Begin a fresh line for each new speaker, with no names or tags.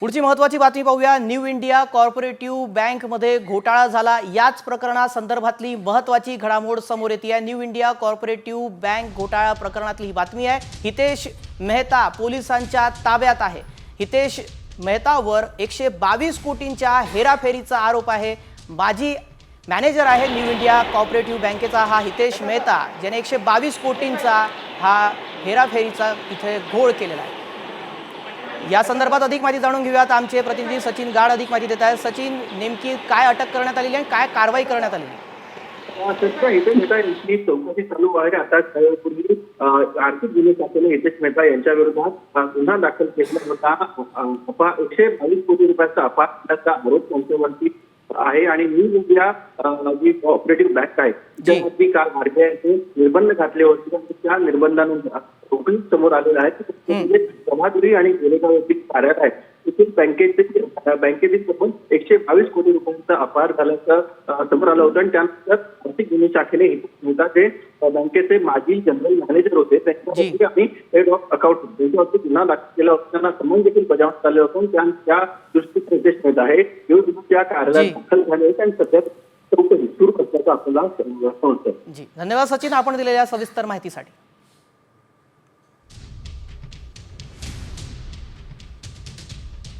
पुढची महत्त्वाची बातमी पाहूया। न्यू इंडिया कॉर्पोरेटिव्ह बँकमध्ये घोटाळा झाला। याच प्रकरणासंदर्भातली महत्त्वाची घडामोड समोर येते आहे। न्यू इंडिया कॉर्पोरेटिव्ह बँक घोटाळा प्रकरणातली ही बातमी आहे। हितेश मेहता पोलिसांच्या ताब्यात आहे। हितेश मेहतावर 122 कोटींच्या हेराफेरीचा आरोप आहे। माजी मॅनेजर आहे न्यू इंडिया कॉर्पोरेटिव्ह बँकेचा हा हितेश मेहता, ज्याने 122 कोटींचा हा हेराफेरीचा इथे घोळ केलेला आहे। या संदर्भात अधिक माहिती जाणून घेऊयात। आमचे प्रतिनिधी सचिन गाड अधिक माहिती देत आहेत। सचिन, नेमकी काय अटक करण्यात आलेली आहे, काय कारवाई करण्यात आलेली आहे?
हितेश मेहता यांची चौकशी चालू आहे। आता पूर्वी आर्थिक गुन्हे शाखेने हितेश मेहता यांच्या विरोधात गुन्हा दाखल केला होता। 122 कोटी रुपयाचा अपहाराचा आरोप त्यांच्यावरती आहे आणि न्यू इंडिया जी कॉर्पोरेटिव्ह बँक आहे त्यावरती काल आरबीआयने निर्बंध घातले होते आणि त्या निर्बंधानंतर चौकशी समोर आलेला आहे। समाधुरी आणि गोरेगाव येथील कार्यालय आहे तेथील बँकेतील तब्बल 122 कोटी रुपयांचा अपहार झाल्याचं समोर आलं होतं आणि त्यानंतर आर्थिक गुन्हे शाखेने हितेश जे बँकेचे माजी जनरल मॅनेजर होते त्यांच्यावरती आणि हेड ऑफ अकाउंट त्यांच्यावरती गुन्हा दाखल केला होता। त्यांना समन देखील बजावण्यात आले होते आणि त्या दृष्टीने हितेश मेहता हे त्या कार्यालयात दाखल झाले आहेत आणि सध्या चौकशी सुरू असल्याचं आपल्याला समजतं।
धन्यवाद सचिन, आपण दिलेल्या सविस्तर माहितीसाठी।